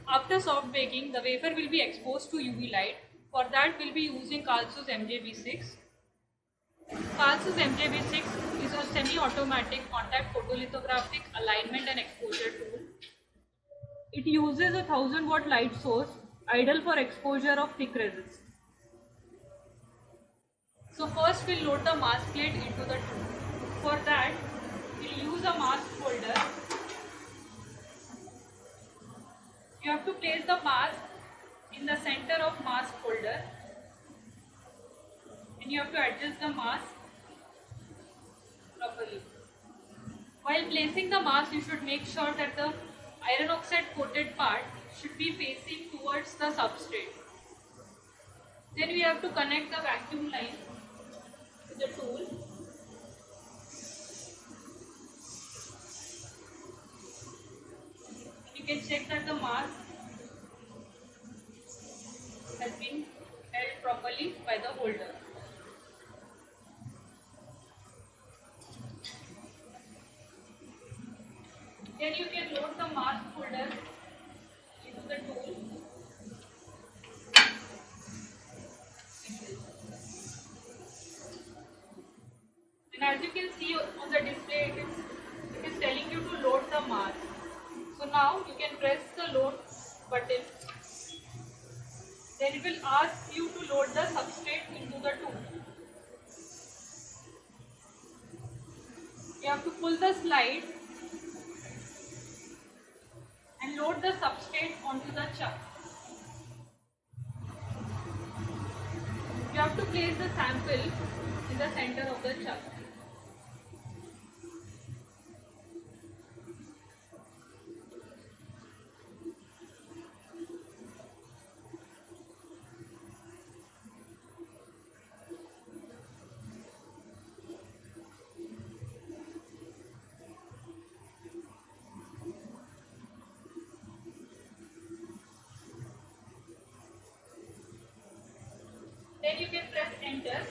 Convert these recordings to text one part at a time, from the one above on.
After soft baking, the wafer will be exposed to UV light. For that, we'll be using Kalsu MJV6. Kalsu MJV6 is a semi-automatic contact photolithographic alignment and exposure tool. It uses a 1000-watt light source, ideal for exposure of thick resist. So first we'll load the mask plate into the tool. For that, we'll use a mask holder. You have to place the mask in the center of mask holder and you have to adjust the mask properly. While placing the mask, you should make sure that the iron oxide coated part should be facing towards the substrate. Then we have to connect the vacuum line to the tool. You can check that the mask has been held properly by the holder. Then you can load the mask holder into the tool. And as you can see on the display, it is telling you to load the mask. So now you can press the load button. Then it will ask you to load the substrate into the tool. You have to pull the slide and load the substrate onto the chuck. You have to place the sample in the center of the chuck. Then you can press enter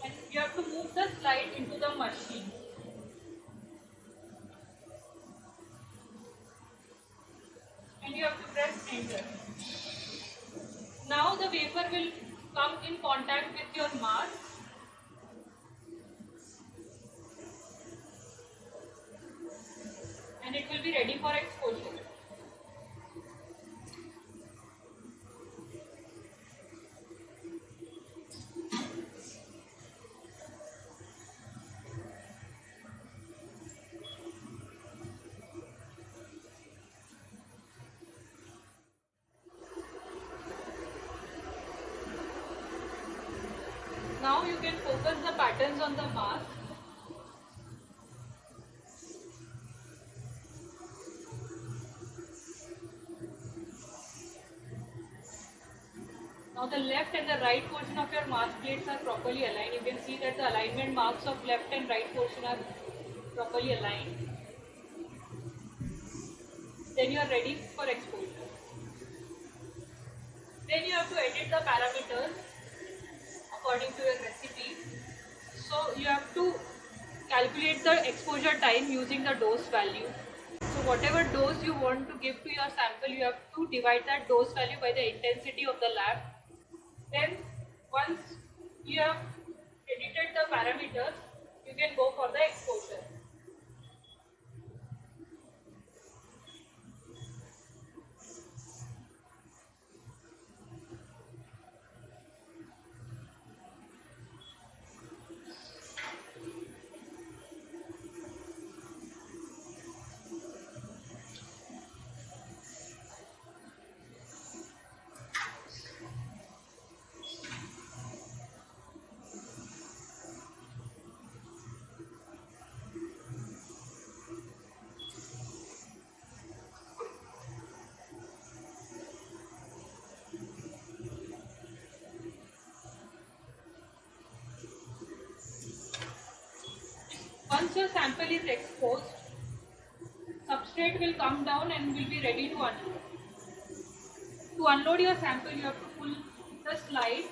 and you have to move the slide into the machine. And you have to press enter. Now the wafer will come in contact with your mask. And it will be ready for exposure. Now you can focus the patterns on the mask. Now the left and the right portion of your mask plates are properly aligned. You can see that the alignment marks of left and right portion are properly aligned. Then you are ready for exposure. Then you have to edit the parameters according to your recipe. So you have to calculate the exposure time using the dose value. So whatever dose you want to give to your sample, you have to divide that dose value by the intensity of the lab. Then once you have edited the parameters, you can go for the exposure. Once your sample is exposed, substrate will come down and will be ready to unload. To unload your sample, you have to pull the slide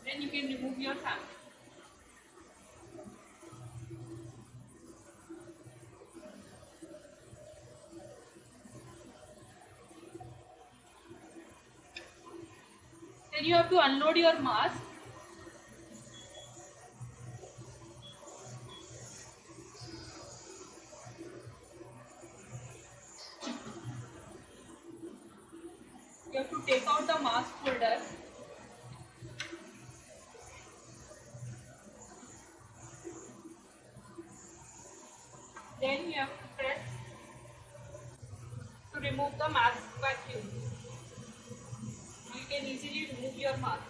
then you can remove your sample. Then you have to unload your mask. You have to take out the mask holder. Then you have to press to remove the mask vacuum. You can easily remove your mask.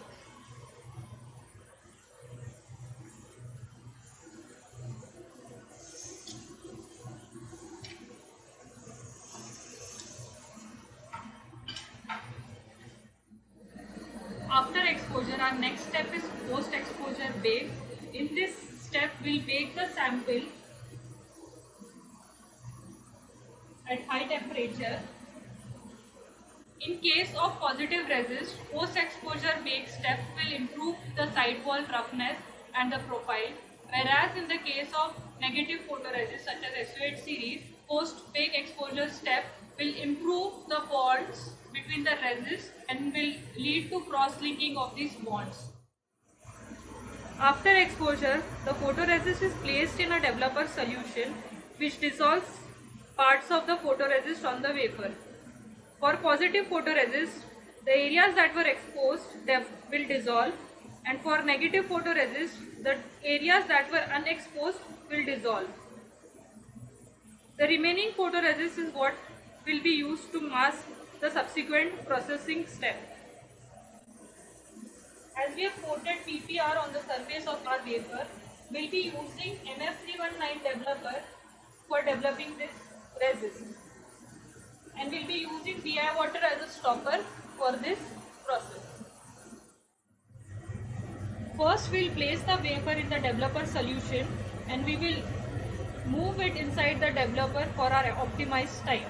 After exposure, our next step is post-exposure bake. In this step, we'll bake the sample at high temperature. In case of positive resist, post-exposure bake step will improve the sidewall roughness and the profile, whereas in the case of negative photoresist such as SO8 series, post-bake exposure step will improve the bonds between the resist and will lead to cross-linking of these bonds. After exposure, the photoresist is placed in a developer solution which dissolves parts of the photoresist on the wafer. For positive photoresist, the areas that were exposed will dissolve, and for negative photoresist, the areas that were unexposed will dissolve. The remaining photoresist is what will be used to mask the subsequent processing step. As we have coated PPR on the surface of our wafer, we will be using MF319 developer for developing this resist. And we will be using DI water as a stopper for this process. First, we will place the wafer in the developer solution and we will move it inside the developer for our optimized time.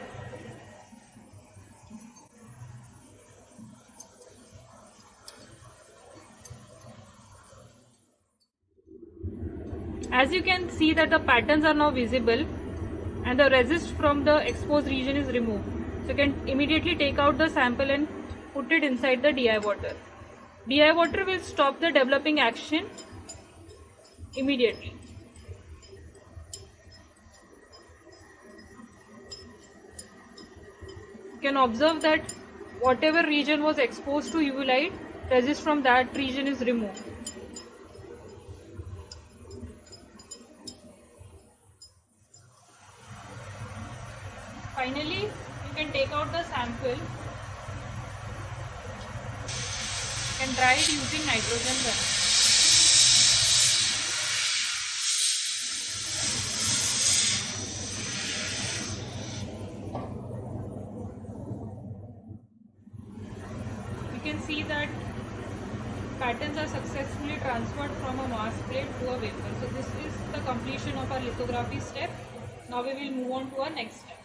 As you can see that the patterns are now visible and the resist from the exposed region is removed. So you can immediately take out the sample and put it inside the DI water. DI water will stop the developing action immediately. You can observe that whatever region was exposed to UV light, resist from that region is removed. Finally, you can take out the sample and dry it using nitrogen gun. You can see that patterns are successfully transferred from a mask plate to a wafer. So this is the completion of our lithography step. Now we will move on to our next steps.